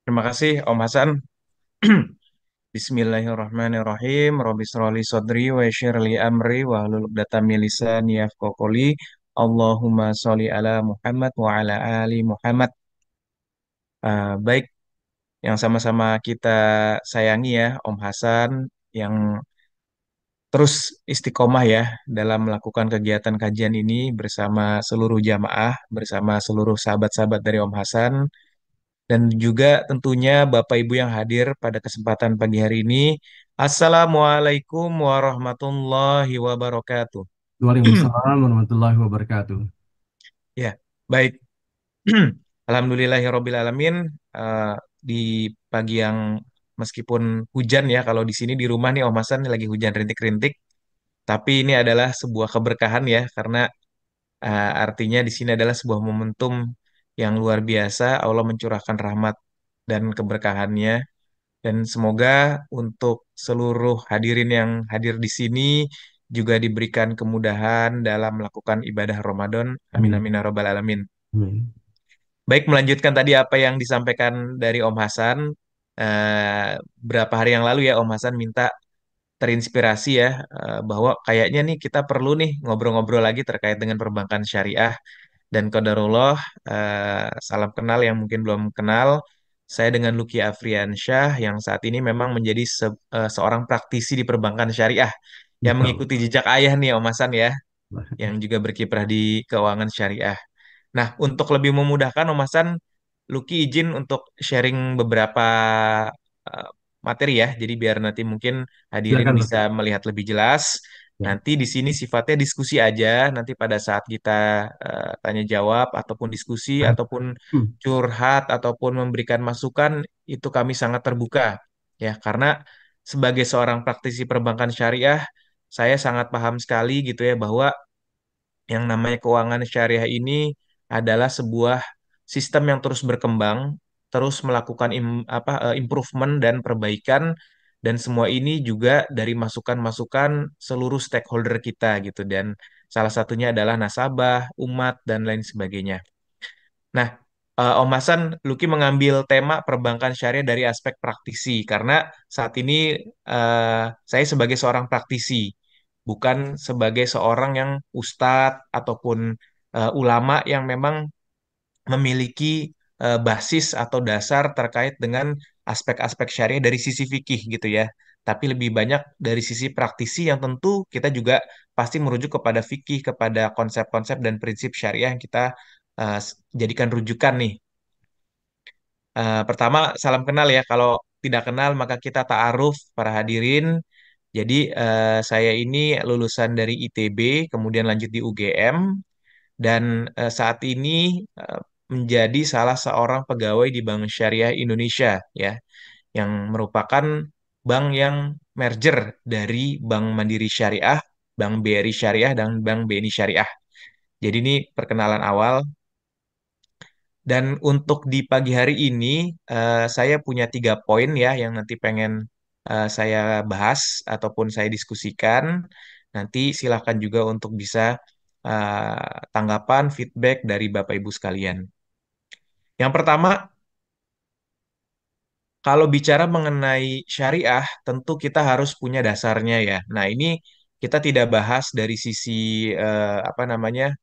Terima kasih Om Hasan. Bismillahirrahmanirrahim. Rabbi shrali sadri wa yassir li amri wa hlul 'uqdatam min lisani yafqahu qawli. Allahumma sholli ala Muhammad wa ala ali Muhammad. Baik, yang sama-sama kita sayangi ya Om Hasan yang terus istiqomah ya dalam melakukan kegiatan kajian ini bersama seluruh jamaah, bersama seluruh sahabat-sahabat dari Om Hasan. Dan juga tentunya Bapak Ibu yang hadir pada kesempatan pagi hari ini. Assalamualaikum warahmatullahi wabarakatuh. Waalaikumsalam warahmatullahi wabarakatuh. Ya, baik. Alhamdulillahirrabbilalamin. Eh, di pagi yang meskipun hujan ya, kalau di sini di rumah nih Om Hasan lagi hujan rintik-rintik. Tapi ini adalah sebuah keberkahan ya, karena artinya di sini adalah sebuah momentum yang luar biasa. Allah mencurahkan rahmat dan keberkahannya. Dan semoga untuk seluruh hadirin yang hadir di sini juga diberikan kemudahan dalam melakukan ibadah Ramadan. Amin Amin. amin ya rabbal alamin. Amin. Baik, melanjutkan tadi apa yang disampaikan dari Om Hasan. Berapa hari yang lalu ya Om Hasan minta terinspirasi ya, bahwa kayaknya nih kita perlu nih ngobrol-ngobrol lagi terkait dengan perbankan syariah. Dan qadarullah, salam kenal yang mungkin belum kenal, saya dengan Luki Afriansyah yang saat ini memang menjadi seorang praktisi di perbankan syariah yang Masya mengikuti Allah. jejak ayah nih Om Hasan ya, yang juga berkiprah di keuangan syariah. Nah, untuk lebih memudahkan Om Hasan, Luki izin untuk sharing beberapa eh, materi ya. Jadi biar nanti mungkin hadirin Silakan bisa Luki. melihat lebih jelas. Ya. Nanti di sini sifatnya diskusi aja. Nanti pada saat kita tanya jawab ataupun diskusi ataupun Hmm. curhat ataupun memberikan masukan itu kami sangat terbuka ya, karena sebagai seorang praktisi perbankan syariah saya sangat paham sekali gitu ya bahwa yang namanya keuangan syariah ini adalah sebuah sistem yang terus berkembang, terus melakukan improvement dan perbaikan, dan semua ini juga dari masukan-masukan seluruh stakeholder kita gitu, dan salah satunya adalah nasabah, umat, dan lain sebagainya. Nah, Om Hasan, Luki mengambil tema perbankan syariah dari aspek praktisi karena saat ini saya sebagai seorang praktisi, bukan sebagai seorang yang ustadz ataupun ulama yang memang memiliki basis atau dasar terkait dengan aspek-aspek syariah dari sisi fikih gitu ya. Tapi lebih banyak dari sisi praktisi yang tentu kita juga pasti merujuk kepada fikih, kepada konsep-konsep dan prinsip syariah yang kita jadikan rujukan nih. Pertama, salam kenal ya. Kalau tidak kenal, maka kita ta'aruf para hadirin. Jadi, saya ini lulusan dari ITB, kemudian lanjut di UGM, dan saat ini menjadi salah seorang pegawai di Bank Syariah Indonesia, ya, yang merupakan bank yang merger dari Bank Mandiri Syariah, Bank BRI Syariah, dan Bank BNI Syariah. Jadi ini perkenalan awal. Dan untuk di pagi hari ini, saya punya 3 poin ya yang nanti pengen saya bahas ataupun saya diskusikan. Nanti silakan juga untuk bisa tanggapan, feedback dari Bapak Ibu sekalian. Yang pertama, kalau bicara mengenai syariah, tentu kita harus punya dasarnya ya. Nah, ini kita tidak bahas dari sisi apa namanya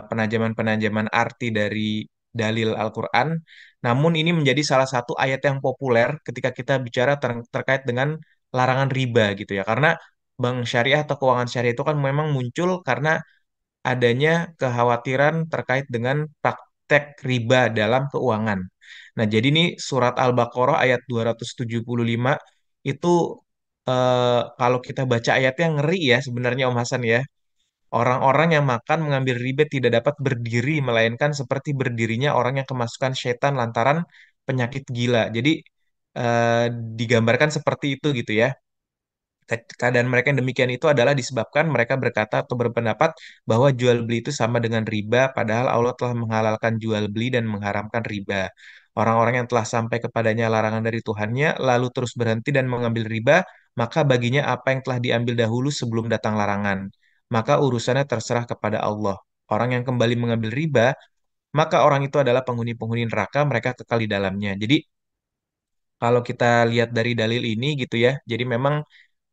penajaman-penajaman arti dari dalil Al-Quran. Namun ini menjadi salah satu ayat yang populer ketika kita bicara terkait dengan larangan riba gitu ya. Karena bank syariah atau keuangan syariah itu kan memang muncul karena adanya kekhawatiran terkait dengan praktek riba dalam keuangan. Nah, jadi ini surat Al-Baqarah ayat 275 itu kalau kita baca ayatnya ngeri ya sebenarnya Om Hasan ya. Orang-orang yang makan mengambil riba tidak dapat berdiri melainkan seperti berdirinya orang yang kemasukan setan lantaran penyakit gila. Jadi eh, digambarkan seperti itu gitu ya. Keadaan mereka yang demikian itu adalah disebabkan mereka berkata atau berpendapat bahwa jual beli itu sama dengan riba, padahal Allah telah menghalalkan jual beli dan mengharamkan riba. Orang-orang yang telah sampai kepadanya larangan dari Tuhannya, lalu terus berhenti dan mengambil riba, maka baginya apa yang telah diambil dahulu sebelum datang larangan. Maka urusannya terserah kepada Allah. Orang yang kembali mengambil riba, maka orang itu adalah penghuni-penghuni neraka, mereka kekal di dalamnya. Jadi kalau kita lihat dari dalil ini gitu ya, jadi memang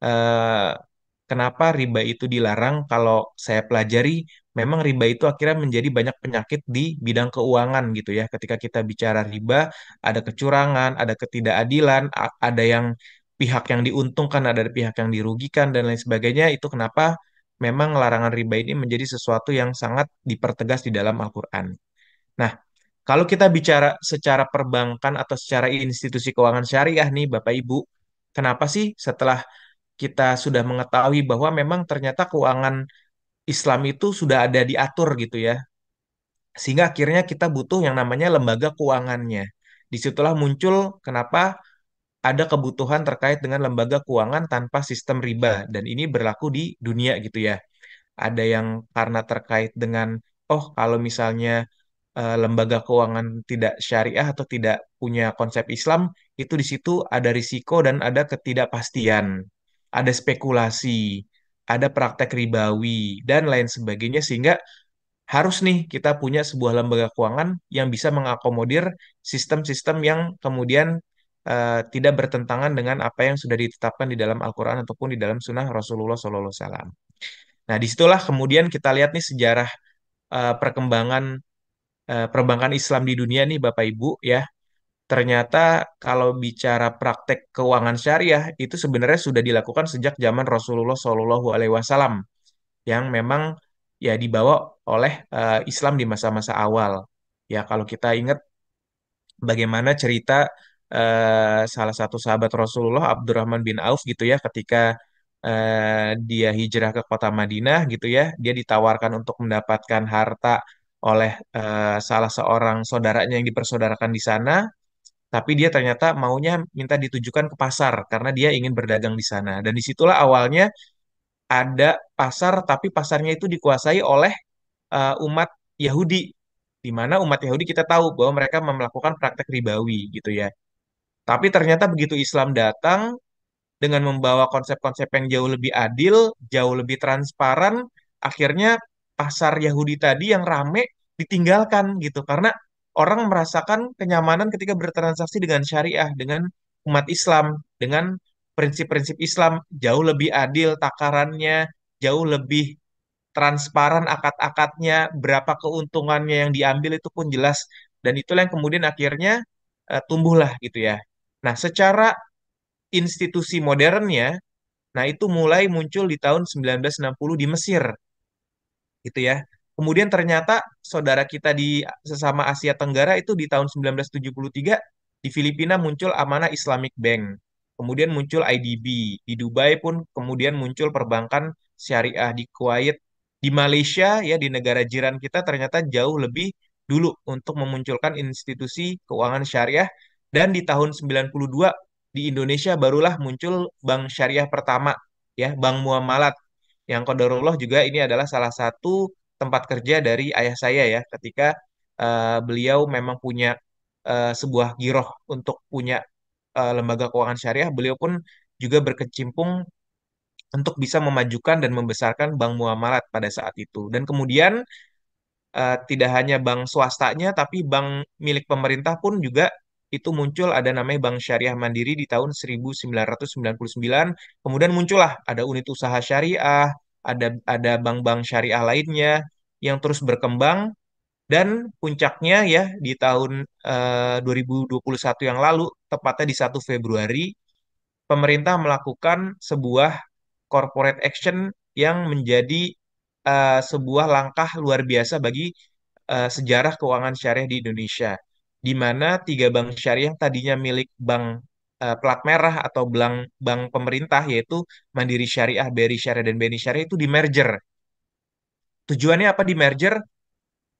eh, kenapa riba itu dilarang? Kalau saya pelajari, memang riba itu akhirnya menjadi banyak penyakit di bidang keuangan gitu ya. Ketika kita bicara riba, ada kecurangan, ada ketidakadilan, ada yang pihak yang diuntungkan, ada pihak yang dirugikan dan lain sebagainya. Itu kenapa memang larangan riba ini menjadi sesuatu yang sangat dipertegas di dalam Al-Quran. Nah, kalau kita bicara secara perbankan atau secara institusi keuangan syariah nih, Bapak Ibu, kenapa sih setelah kita sudah mengetahui bahwa memang ternyata keuangan Islam itu sudah ada diatur gitu ya, sehingga akhirnya kita butuh yang namanya lembaga keuangannya. Disitulah muncul kenapa ada kebutuhan terkait dengan lembaga keuangan tanpa sistem riba, dan ini berlaku di dunia gitu ya. Ada yang karena terkait dengan, oh kalau misalnya lembaga keuangan tidak syariah atau tidak punya konsep Islam, itu di situ ada risiko dan ada ketidakpastian, ada spekulasi, ada praktek ribawi, dan lain sebagainya, sehingga harus nih kita punya sebuah lembaga keuangan yang bisa mengakomodir sistem-sistem yang kemudian tidak bertentangan dengan apa yang sudah ditetapkan di dalam Al-Quran ataupun di dalam Sunnah Rasulullah SAW. Nah, disitulah kemudian kita lihat nih sejarah perkembangan perbankan Islam di dunia nih Bapak Ibu ya. Ternyata kalau bicara praktek keuangan syariah itu sebenarnya sudah dilakukan sejak zaman Rasulullah Shallallahu Alaihi Wasallam yang memang ya dibawa oleh Islam di masa-masa awal. Ya kalau kita ingat bagaimana cerita salah satu sahabat Rasulullah Abdurrahman bin Auf gitu ya ketika dia hijrah ke kota Madinah gitu ya, dia ditawarkan untuk mendapatkan harta oleh salah seorang saudaranya yang dipersaudarakan di sana, tapi dia ternyata maunya minta ditujukan ke pasar karena dia ingin berdagang di sana. Dan disitulah awalnya ada pasar, tapi pasarnya itu dikuasai oleh umat Yahudi, di mana umat Yahudi kita tahu bahwa mereka melakukan praktek ribawi gitu ya. Tapi ternyata begitu Islam datang dengan membawa konsep-konsep yang jauh lebih adil, jauh lebih transparan, akhirnya pasar Yahudi tadi yang rame ditinggalkan gitu karena orang merasakan kenyamanan ketika bertransaksi dengan syariah, dengan umat Islam, dengan prinsip-prinsip Islam jauh lebih adil takarannya, jauh lebih transparan akad-akadnya, berapa keuntungannya yang diambil itu pun jelas, dan itulah yang kemudian akhirnya tumbuhlah gitu ya. Nah, secara institusi modernnya, nah itu mulai muncul di tahun 1960 di Mesir, gitu ya. Kemudian ternyata saudara kita di sesama Asia Tenggara itu di tahun 1973 di Filipina muncul Amanah Islamic Bank. Kemudian muncul IDB. Di Dubai pun kemudian muncul perbankan syariah di Kuwait. Di Malaysia ya di negara jiran kita ternyata jauh lebih dulu untuk memunculkan institusi keuangan syariah, dan di tahun 92 di Indonesia barulah muncul bank syariah pertama ya, Bank Muamalat, yang qadarullah juga ini adalah salah satu tempat kerja dari ayah saya ya ketika beliau memang punya sebuah giroh untuk punya lembaga keuangan syariah, beliau pun juga berkecimpung untuk bisa memajukan dan membesarkan bank muamalat pada saat itu. Dan kemudian tidak hanya bank swastanya, tapi bank milik pemerintah pun juga itu muncul, ada namanya Bank Syariah Mandiri di tahun 1999. Kemudian muncullah ada unit usaha syariah, ada bank-bank syariah lainnya yang terus berkembang, dan puncaknya ya di tahun 2021 yang lalu, tepatnya di 1 Februari, pemerintah melakukan sebuah corporate action yang menjadi sebuah langkah luar biasa bagi sejarah keuangan syariah di Indonesia, di mana tiga bank syariah yang tadinya milik bank plat merah atau bank pemerintah, yaitu Mandiri Syariah, BRI Syariah, dan BNI Syariah, itu di merger. Tujuannya apa di merger?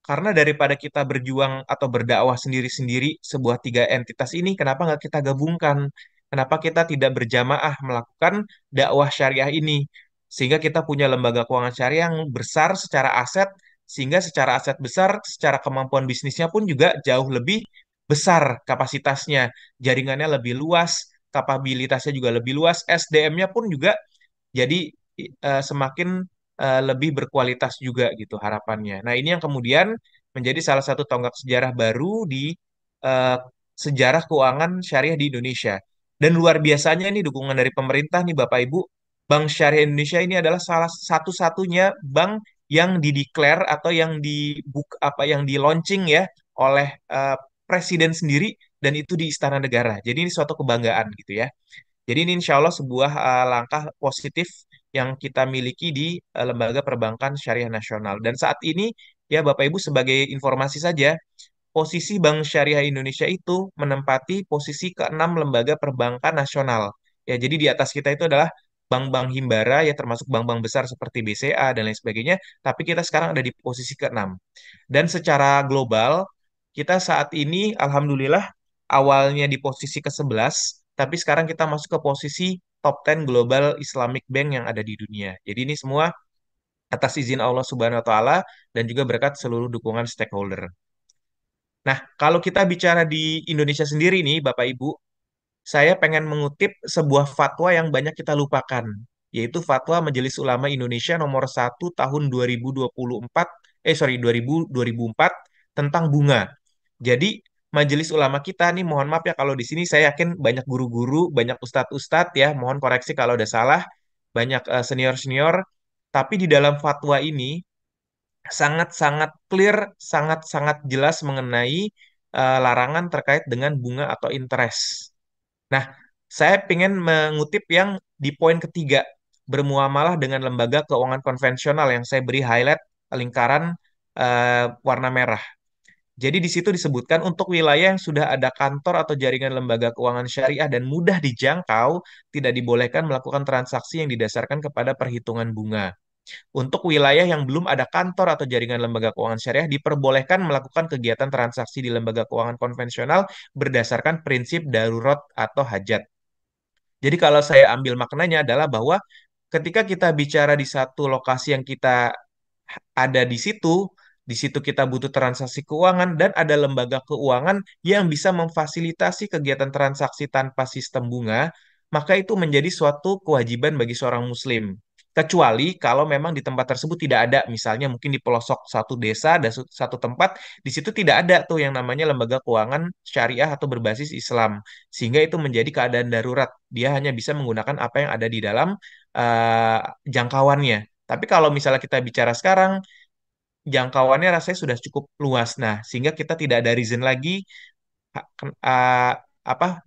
Karena daripada kita berjuang atau berdakwah sendiri-sendiri sebuah tiga entitas ini, kenapa nggak kita gabungkan? Kenapa kita tidak berjamaah melakukan dakwah syariah ini? Sehingga kita punya lembaga keuangan syariah yang besar secara aset, sehingga secara aset besar, secara kemampuan bisnisnya pun juga jauh lebih besar kapasitasnya, jaringannya lebih luas, kapabilitasnya juga lebih luas, SDM-nya pun juga jadi semakin lebih berkualitas juga gitu harapannya. Nah, ini yang kemudian menjadi salah satu tonggak sejarah baru di eh, sejarah keuangan syariah di Indonesia. Dan luar biasanya nih dukungan dari pemerintah nih Bapak Ibu, Bank Syariah Indonesia ini adalah salah satu-satunya bank yang dideklar atau yang yang di launching ya oleh presiden sendiri dan itu di Istana Negara. Jadi ini suatu kebanggaan gitu ya. Jadi ini insya Allah sebuah langkah positif yang kita miliki di Lembaga Perbankan Syariah Nasional. Dan saat ini ya Bapak Ibu sebagai informasi saja, posisi Bank Syariah Indonesia itu menempati posisi keenam lembaga perbankan nasional. Ya, jadi di atas kita itu adalah bank-bank himbara ya termasuk bank-bank besar seperti BCA dan lain sebagainya, tapi kita sekarang ada di posisi keenam. Dan secara global, kita saat ini alhamdulillah awalnya di posisi ke-11, tapi sekarang kita masuk ke posisi top 10 Global Islamic Bank yang ada di dunia. Jadi ini semua atas izin Allah Subhanahu wa taala dan juga berkat seluruh dukungan stakeholder. Nah, kalau kita bicara di Indonesia sendiri nih, Bapak Ibu, saya pengen mengutip sebuah fatwa yang banyak kita lupakan, yaitu Fatwa Majelis Ulama Indonesia nomor 1 tahun 2024, 2004 tentang bunga. Jadi, Majelis Ulama kita nih, mohon maaf ya kalau di sini saya yakin banyak guru-guru, banyak ustadz-ustadz ya, mohon koreksi kalau ada salah, banyak senior-senior, tapi di dalam fatwa ini sangat-sangat clear, sangat-sangat jelas mengenai larangan terkait dengan bunga atau interest. Nah, saya ingin mengutip yang di poin ketiga, bermuamalah dengan lembaga keuangan konvensional yang saya beri highlight lingkaran warna merah. Jadi di situ disebutkan untuk wilayah yang sudah ada kantor atau jaringan lembaga keuangan syariah dan mudah dijangkau, tidak dibolehkan melakukan transaksi yang didasarkan kepada perhitungan bunga. Untuk wilayah yang belum ada kantor atau jaringan lembaga keuangan syariah, diperbolehkan melakukan kegiatan transaksi di lembaga keuangan konvensional berdasarkan prinsip darurat atau hajat. Jadi kalau saya ambil maknanya adalah bahwa ketika kita bicara di satu lokasi yang kita ada di situ kita butuh transaksi keuangan dan ada lembaga keuangan yang bisa memfasilitasi kegiatan transaksi tanpa sistem bunga, maka itu menjadi suatu kewajiban bagi seorang muslim. Kecuali kalau memang di tempat tersebut tidak ada, misalnya mungkin di pelosok satu desa, ada satu tempat, di situ tidak ada tuh yang namanya lembaga keuangan syariah atau berbasis Islam. Sehingga itu menjadi keadaan darurat. Dia hanya bisa menggunakan apa yang ada di dalam uh, jangkauannya. Tapi kalau misalnya kita bicara sekarang, jangkauannya rasanya sudah cukup luas. Nah, sehingga kita tidak ada reason lagi apa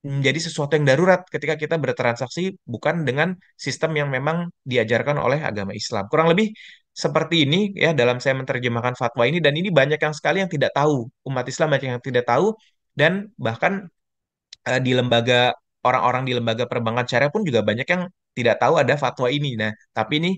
menjadi sesuatu yang darurat ketika kita bertransaksi bukan dengan sistem yang memang diajarkan oleh agama Islam. Kurang lebih seperti ini ya dalam saya menerjemahkan fatwa ini dan ini banyak yang sekali yang tidak tahu. Umat Islam banyak yang tidak tahu dan bahkan di lembaga orang-orang di lembaga perbankan syariah pun juga banyak yang tidak tahu ada fatwa ini. Nah, tapi ini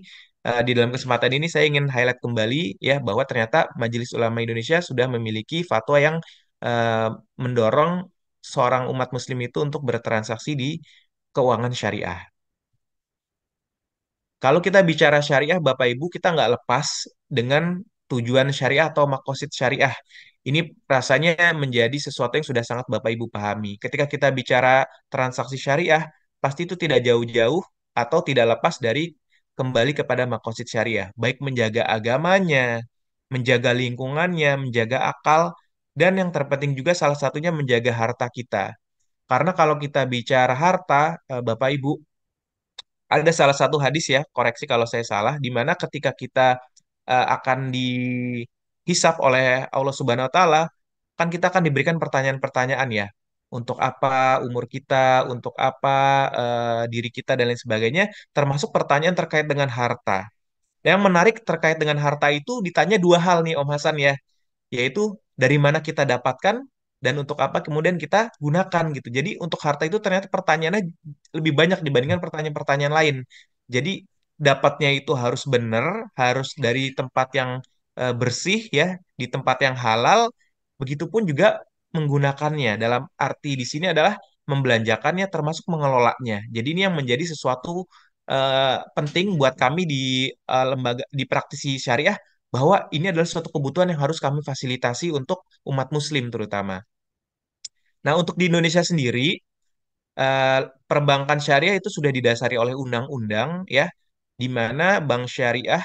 di dalam kesempatan ini saya ingin highlight kembali ya bahwa ternyata Majelis Ulama Indonesia sudah memiliki fatwa yang eh, mendorong seorang umat muslim itu untuk bertransaksi di keuangan syariah. Kalau kita bicara syariah, Bapak Ibu, kita nggak lepas dengan tujuan syariah atau makosid syariah. Ini rasanya menjadi sesuatu yang sudah sangat Bapak Ibu pahami. Ketika kita bicara transaksi syariah, pasti itu tidak jauh-jauh atau tidak lepas dari kembali kepada makosid syariah. Baik menjaga agamanya, menjaga lingkungannya, menjaga akal, dan yang terpenting juga salah satunya menjaga harta kita. Karena kalau kita bicara harta, Bapak Ibu, ada salah satu hadis ya, koreksi kalau saya salah, di mana ketika kita akan dihisap oleh Allah Subhanahu wa taala, kan kita akan diberikan pertanyaan-pertanyaan ya. Untuk apa umur kita, untuk apa diri kita dan lain sebagainya, termasuk pertanyaan terkait dengan harta. Yang menarik terkait dengan harta itu ditanya dua hal nih Om Hasan ya, yaitu dari mana kita dapatkan dan untuk apa kemudian kita gunakan gitu. Jadi untuk harta itu ternyata pertanyaannya lebih banyak dibandingkan pertanyaan-pertanyaan lain. Jadi dapatnya itu harus benar, harus dari tempat yang bersih ya, di tempat yang halal. Begitupun juga menggunakannya. Dalam arti di sini adalah membelanjakannya termasuk mengelolanya. Jadi ini yang menjadi sesuatu penting buat kami di lembaga di praktisi syariah bahwa ini adalah suatu kebutuhan yang harus kami fasilitasi untuk umat muslim terutama. Nah, untuk di Indonesia sendiri, eh, perbankan syariah itu sudah didasari oleh undang-undang ya, di mana bank syariah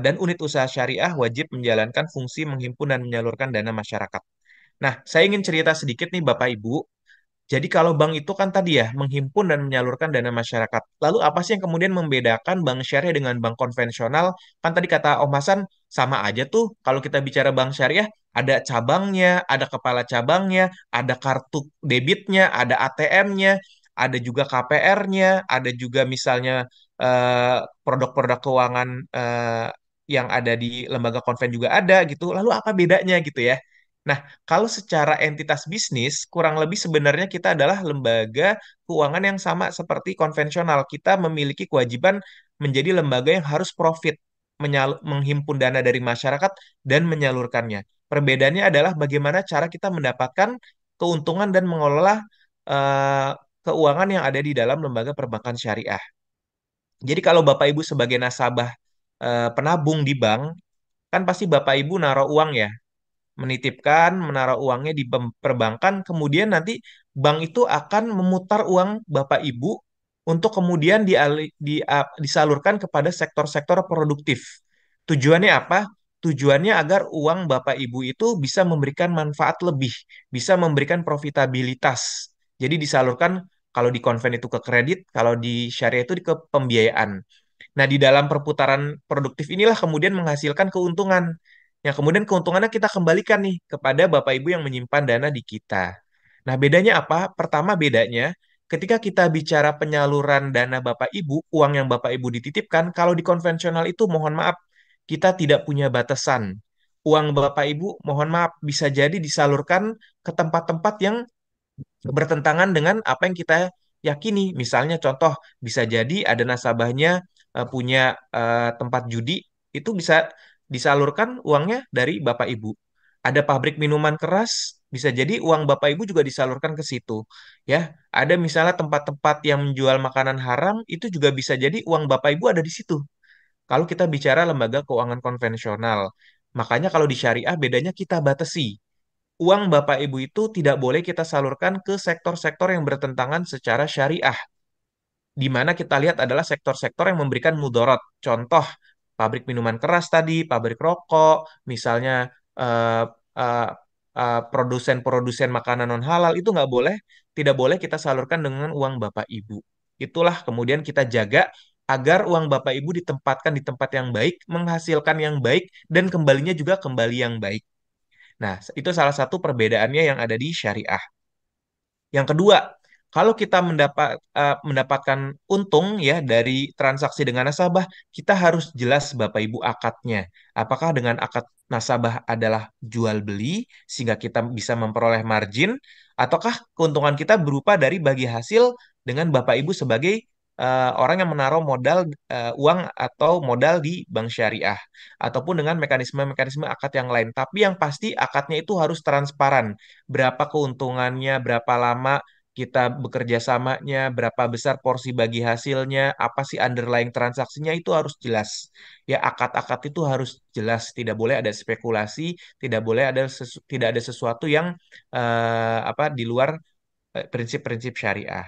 dan unit usaha syariah wajib menjalankan fungsi menghimpun dan menyalurkan dana masyarakat. Nah, saya ingin cerita sedikit nih Bapak Ibu. Jadi kalau bank itu kan tadi ya menghimpun dan menyalurkan dana masyarakat. Lalu apa sih yang kemudian membedakan bank syariah dengan bank konvensional? Kan tadi kata Om Hasan sama aja tuh. Kalau kita bicara bank syariah, ada cabangnya, ada kepala cabangnya, ada kartu debitnya, ada ATM-nya, ada juga KPR-nya, ada juga misalnya produk-produk keuangan yang ada di lembaga konven juga ada gitu. Lalu apa bedanya gitu ya? Nah, kalau secara entitas bisnis, kurang lebih sebenarnya kita adalah lembaga keuangan yang sama seperti konvensional. Kita memiliki kewajiban menjadi lembaga yang harus profit, menghimpun dana dari masyarakat dan menyalurkannya. Perbedaannya adalah bagaimana cara kita mendapatkan keuntungan dan mengelola eh, keuangan yang ada di dalam lembaga perbankan syariah. Jadi kalau Bapak Ibu sebagai nasabah penabung di bank, kan pasti Bapak Ibu naruh uang ya, menitipkan, menaruh uangnya di perbankan, kemudian nanti bank itu akan memutar uang Bapak Ibu untuk kemudian disalurkan kepada sektor-sektor produktif. Tujuannya apa? Tujuannya agar uang Bapak Ibu itu bisa memberikan manfaat lebih, bisa memberikan profitabilitas. Jadi disalurkan kalau di konven itu ke kredit, kalau di syariah itu ke pembiayaan. Nah, di dalam perputaran produktif inilah kemudian menghasilkan keuntungan. Yang kemudian keuntungannya kita kembalikan nih kepada Bapak Ibu yang menyimpan dana di kita. Nah, bedanya apa? Pertama bedanya, ketika kita bicara penyaluran dana Bapak Ibu, uang yang Bapak Ibu dititipkan, kalau di konvensional itu mohon maaf, kita tidak punya batasan. Uang Bapak Ibu, mohon maaf, bisa jadi disalurkan ke tempat-tempat yang bertentangan dengan apa yang kita yakini. Misalnya contoh, bisa jadi ada nasabahnya punya tempat judi, itu bisa disalurkan uangnya dari Bapak Ibu. Ada pabrik minuman keras, bisa jadi uang Bapak Ibu juga disalurkan ke situ. Ya, ada misalnya tempat-tempat yang menjual makanan haram, itu juga bisa jadi uang Bapak Ibu ada di situ. Kalau kita bicara lembaga keuangan konvensional, makanya kalau di syariah bedanya kita batasi uang Bapak Ibu itu tidak boleh kita salurkan ke sektor-sektor yang bertentangan secara syariah, di mana kita lihat adalah sektor-sektor yang memberikan mudorot. Contoh, pabrik minuman keras tadi, pabrik rokok, misalnya eh, eh, produsen-produsen makanan non halal itu nggak boleh, tidak boleh kita salurkan dengan uang Bapak Ibu. Itulah kemudian kita jaga agar uang Bapak Ibu ditempatkan di tempat yang baik, menghasilkan yang baik, dan kembalinya juga kembali yang baik. Nah, itu salah satu perbedaannya yang ada di syariah. Yang kedua, kalau kita mendapatkan untung ya dari transaksi dengan nasabah, kita harus jelas Bapak Ibu akadnya. Apakah dengan akad nasabah adalah jual beli sehingga kita bisa memperoleh margin, ataukah keuntungan kita berupa dari bagi hasil dengan Bapak Ibu sebagai orang yang menaruh modal uang atau modal di bank syariah ataupun dengan mekanisme-mekanisme akad yang lain. Tapi yang pasti akadnya itu harus transparan, berapa keuntungannya, berapa lama kita bekerja samanya, berapa besar porsi bagi hasilnya, apa sih underlying transaksinya itu harus jelas. Ya akad-akad itu harus jelas, tidak boleh ada spekulasi, tidak boleh ada tidak ada sesuatu yang apa di luar prinsip-prinsip syariah.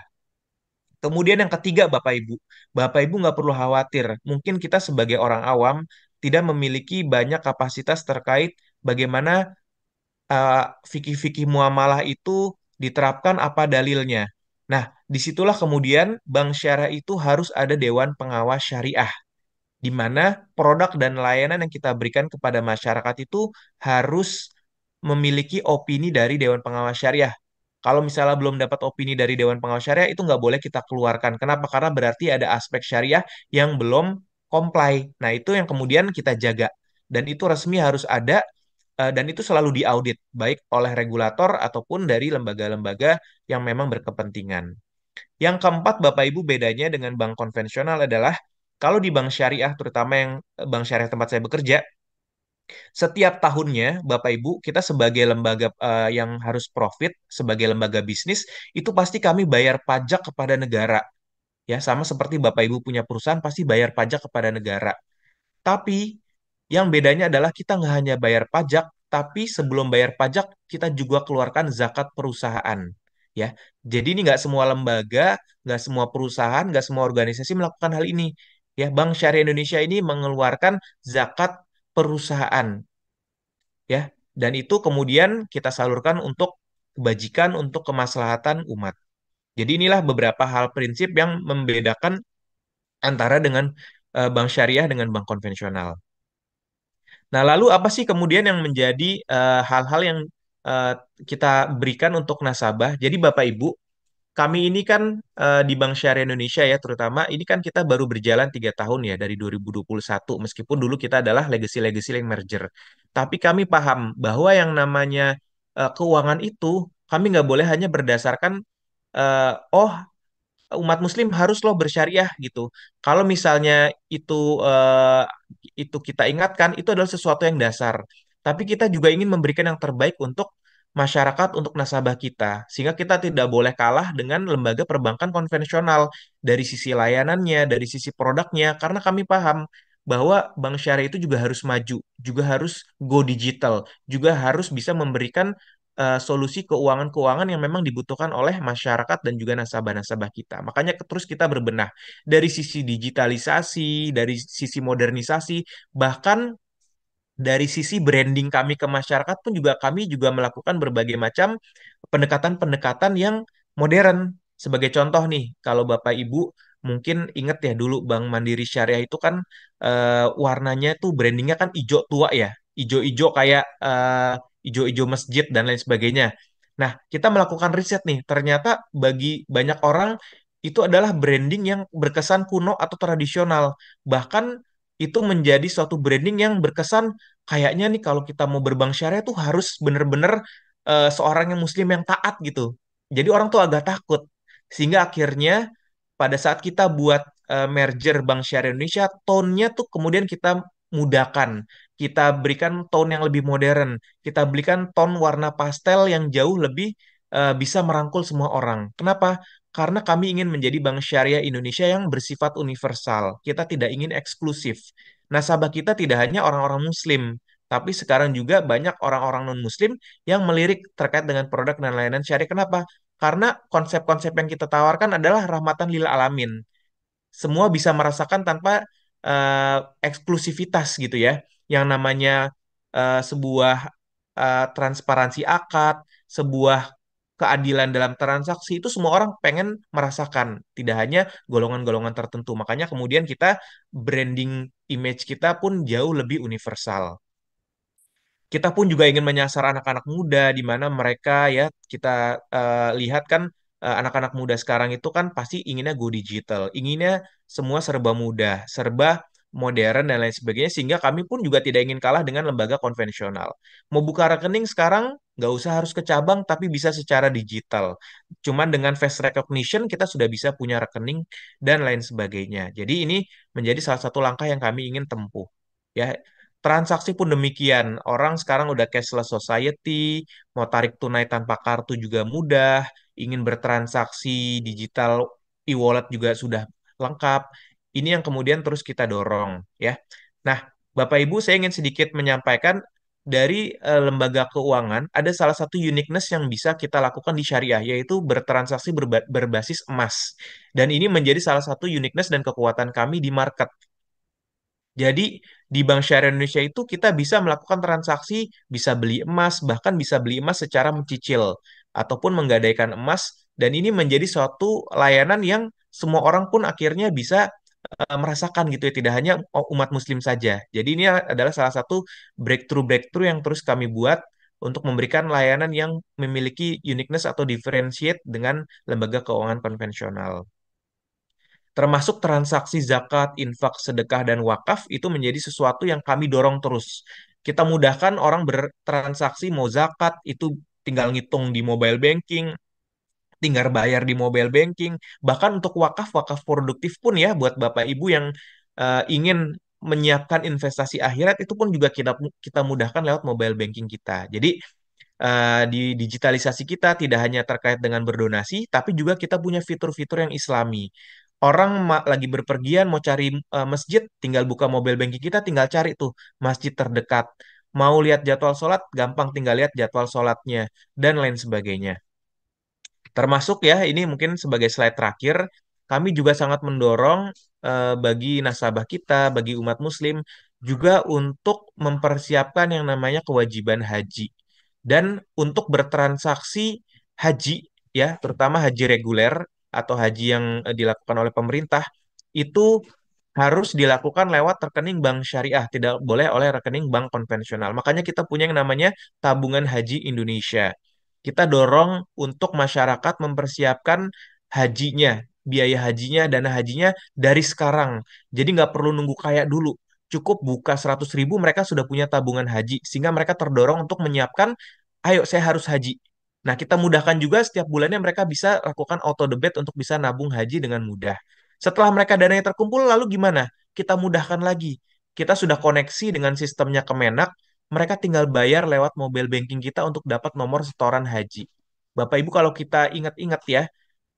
Kemudian yang ketiga, Bapak Ibu nggak perlu khawatir. Mungkin kita sebagai orang awam tidak memiliki banyak kapasitas terkait bagaimana fikih-fikih muamalah itu diterapkan apa dalilnya. Nah, disitulah kemudian bank syariah itu harus ada dewan pengawas syariah, di mana produk dan layanan yang kita berikan kepada masyarakat itu harus memiliki opini dari dewan pengawas syariah. Kalau misalnya belum dapat opini dari dewan pengawas syariah, itu nggak boleh kita keluarkan. Kenapa? Karena berarti ada aspek syariah yang belum comply. Nah, itu yang kemudian kita jaga. Dan itu resmi harus ada dan itu selalu diaudit baik oleh regulator ataupun dari lembaga-lembaga yang memang berkepentingan. Yang keempat, Bapak Ibu, bedanya dengan bank konvensional adalah kalau di bank syariah, terutama yang bank syariah tempat saya bekerja, setiap tahunnya Bapak Ibu kita sebagai lembaga yang harus profit, sebagai lembaga bisnis, itu pasti kami bayar pajak kepada negara. Ya, sama seperti Bapak Ibu punya perusahaan pasti bayar pajak kepada negara. Tapi yang bedanya adalah kita nggak hanya bayar pajak, tapi sebelum bayar pajak kita juga keluarkan zakat perusahaan. Ya, jadi ini nggak semua lembaga, nggak semua perusahaan, nggak semua organisasi melakukan hal ini. Ya, Bank Syariah Indonesia ini mengeluarkan zakat perusahaan. Ya, Dan itu kemudian kita salurkan untuk kebajikan, untuk kemaslahatan umat. Jadi inilah beberapa hal prinsip yang membedakan antara dengan bank syariah dengan bank konvensional. Nah, lalu apa sih kemudian yang menjadi hal-hal yang eh, kita berikan untuk nasabah? Jadi Bapak Ibu, kami ini kan di Bank Syariah Indonesia ya terutama, ini kan kita baru berjalan 3 tahun ya dari 2021, meskipun dulu kita adalah legacy-legacy yang merger. Tapi kami paham bahwa yang namanya keuangan itu, kami nggak boleh hanya berdasarkan oh umat muslim harus loh bersyariah gitu. Kalau misalnya itu eh, itu kita ingatkan itu adalah sesuatu yang dasar. Tapi kita juga ingin memberikan yang terbaik untuk masyarakat, untuk nasabah kita. Sehingga kita tidak boleh kalah dengan lembaga perbankan konvensional dari sisi layanannya, dari sisi produknya karena kami paham bahwa bank syariah itu juga harus maju, juga harus go digital, juga harus bisa memberikan solusi keuangan-keuangan yang memang dibutuhkan oleh masyarakat dan juga nasabah-nasabah kita. Makanya terus kita berbenah dari sisi digitalisasi, dari sisi modernisasi, bahkan dari sisi branding kami ke masyarakat pun juga kami juga melakukan berbagai macam pendekatan-pendekatan yang modern. Sebagai contoh nih, kalau Bapak Ibu mungkin ingat ya dulu Bank Mandiri Syariah itu kan warnanya tuh brandingnya kan hijau tua ya, hijau-hijau kayak hijau-hijau masjid dan lain sebagainya. Nah, kita melakukan riset nih, ternyata bagi banyak orang itu adalah branding yang berkesan kuno atau tradisional. Bahkan itu menjadi suatu branding yang berkesan kayaknya nih kalau kita mau berbank syariah tuh harus bener-bener seorang yang muslim yang taat gitu. Jadi orang tuh agak takut. Sehingga akhirnya pada saat kita buat merger Bank Syariah Indonesia, tone-nya tuh kemudian kita mudahkan. Kita berikan tone yang lebih modern. Kita berikan tone warna pastel yang jauh lebih bisa merangkul semua orang. Kenapa? Karena kami ingin menjadi Bank Syariah Indonesia yang bersifat universal. Kita tidak ingin eksklusif. Nasabah kita tidak hanya orang-orang Muslim, tapi sekarang juga banyak orang-orang non-Muslim yang melirik terkait dengan produk dan layanan syariah. Kenapa? Karena konsep-konsep yang kita tawarkan adalah rahmatan lil alamin. Semua bisa merasakan tanpa eksklusivitas gitu ya. Yang namanya sebuah transparansi akad, sebuah keadilan dalam transaksi itu semua orang pengen merasakan, tidak hanya golongan-golongan tertentu. Makanya kemudian kita branding image kita pun jauh lebih universal. Kita pun juga ingin menyasar anak-anak muda di mana mereka ya kita lihat kan anak-anak muda sekarang itu kan pasti inginnya go digital, inginnya semua serba mudah, serba modern dan lain sebagainya sehingga kami pun juga tidak ingin kalah dengan lembaga konvensional. Mau buka rekening sekarang nggak usah harus ke cabang tapi bisa secara digital. Cuman dengan face recognition kita sudah bisa punya rekening dan lain sebagainya. Jadi ini menjadi salah satu langkah yang kami ingin tempuh. Ya, transaksi pun demikian. Orang sekarang udah cashless society, mau tarik tunai tanpa kartu juga mudah, ingin bertransaksi digital e-wallet juga sudah lengkap. Ini yang kemudian terus kita dorong, ya. Nah, Bapak Ibu, saya ingin sedikit menyampaikan dari lembaga keuangan ada salah satu uniqueness yang bisa kita lakukan di syariah, yaitu bertransaksi berbasis emas. Dan ini menjadi salah satu uniqueness dan kekuatan kami di market. Jadi di Bank Syariah Indonesia itu kita bisa melakukan transaksi, bisa beli emas, bahkan bisa beli emas secara mencicil ataupun menggadaikan emas dan ini menjadi suatu layanan yang semua orang pun akhirnya bisa merasakan gitu ya, tidak hanya umat muslim saja. Jadi ini adalah salah satu breakthrough-breakthrough yang terus kami buat untuk memberikan layanan yang memiliki uniqueness atau differentiate dengan lembaga keuangan konvensional. Termasuk transaksi zakat, infak, sedekah, dan wakaf itu menjadi sesuatu yang kami dorong terus. Kita mudahkan orang bertransaksi mau zakat, itu tinggal ngitung di mobile banking, tinggal bayar di mobile banking. Bahkan untuk wakaf, wakaf produktif pun ya buat Bapak Ibu yang ingin menyiapkan investasi akhirat itu pun juga kita mudahkan lewat mobile banking kita. Jadi di digitalisasi kita tidak hanya terkait dengan berdonasi, tapi juga kita punya fitur-fitur yang Islami. Orang lagi berpergian mau cari masjid, tinggal buka mobile banking kita, tinggal cari tuh masjid terdekat. Mau lihat jadwal sholat, gampang tinggal lihat jadwal sholatnya, dan lain sebagainya. Termasuk ya, ini mungkin sebagai slide terakhir, kami juga sangat mendorong bagi nasabah kita, bagi umat muslim, juga untuk mempersiapkan yang namanya kewajiban haji. Dan untuk bertransaksi haji, ya, terutama haji reguler atau haji yang dilakukan oleh pemerintah, itu harus dilakukan lewat rekening bank syariah, tidak boleh oleh rekening bank konvensional. Makanya kita punya yang namanya tabungan haji Indonesia. Kita dorong untuk masyarakat mempersiapkan hajinya, biaya hajinya, dana hajinya dari sekarang. Jadi nggak perlu nunggu kayak dulu. Cukup buka 100 ribu, mereka sudah punya tabungan haji. Sehingga mereka terdorong untuk menyiapkan, ayo saya harus haji. Nah, kita mudahkan juga setiap bulannya mereka bisa lakukan auto debit untuk bisa nabung haji dengan mudah. Setelah mereka dananya terkumpul, lalu gimana? Kita mudahkan lagi. Kita sudah koneksi dengan sistemnya Kemenak, mereka tinggal bayar lewat mobile banking kita untuk dapat nomor setoran haji. Bapak Ibu kalau kita ingat-ingat ya,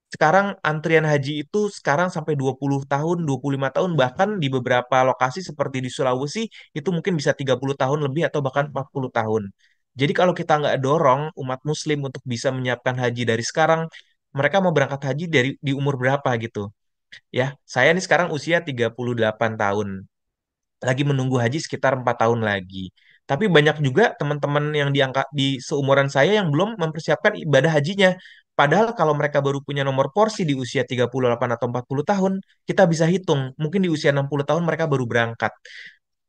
sekarang antrian haji itu sekarang sampai 20 tahun, 25 tahun, bahkan di beberapa lokasi seperti di Sulawesi itu mungkin bisa 30 tahun lebih atau bahkan 40 tahun. Jadi kalau kita nggak dorong umat muslim untuk bisa menyiapkan haji dari sekarang, mereka mau berangkat haji dari di umur berapa gitu. Ya, saya ini sekarang usia 38 tahun lagi menunggu haji sekitar 4 tahun lagi. Tapi banyak juga teman-teman yang diangkat di seumuran saya yang belum mempersiapkan ibadah hajinya. Padahal kalau mereka baru punya nomor porsi di usia 38 atau 40 tahun, kita bisa hitung. Mungkin di usia 60 tahun mereka baru berangkat.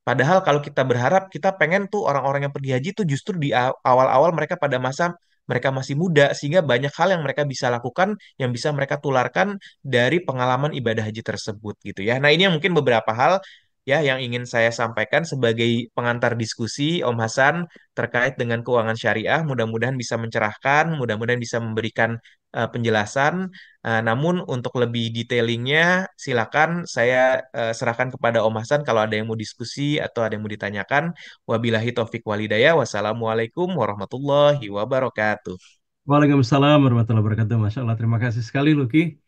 Padahal kalau kita berharap, kita pengen tuh orang-orang yang pergi haji itu justru di awal-awal mereka pada masa mereka masih muda, sehingga banyak hal yang mereka bisa lakukan, yang bisa mereka tularkan dari pengalaman ibadah haji tersebut gitu ya. Nah ini yang mungkin beberapa hal ya yang ingin saya sampaikan sebagai pengantar diskusi Om Hasan terkait dengan keuangan syariah. Mudah-mudahan bisa mencerahkan, mudah-mudahan bisa memberikan penjelasan. Namun untuk lebih detailingnya, silakan saya serahkan kepada Om Hasan kalau ada yang mau diskusi atau ada yang mau ditanyakan. Wabillahi taufik walidayah. Wassalamualaikum warahmatullahi wabarakatuh. Waalaikumsalam warahmatullahi wabarakatuh. Masya Allah, terima kasih sekali Luki.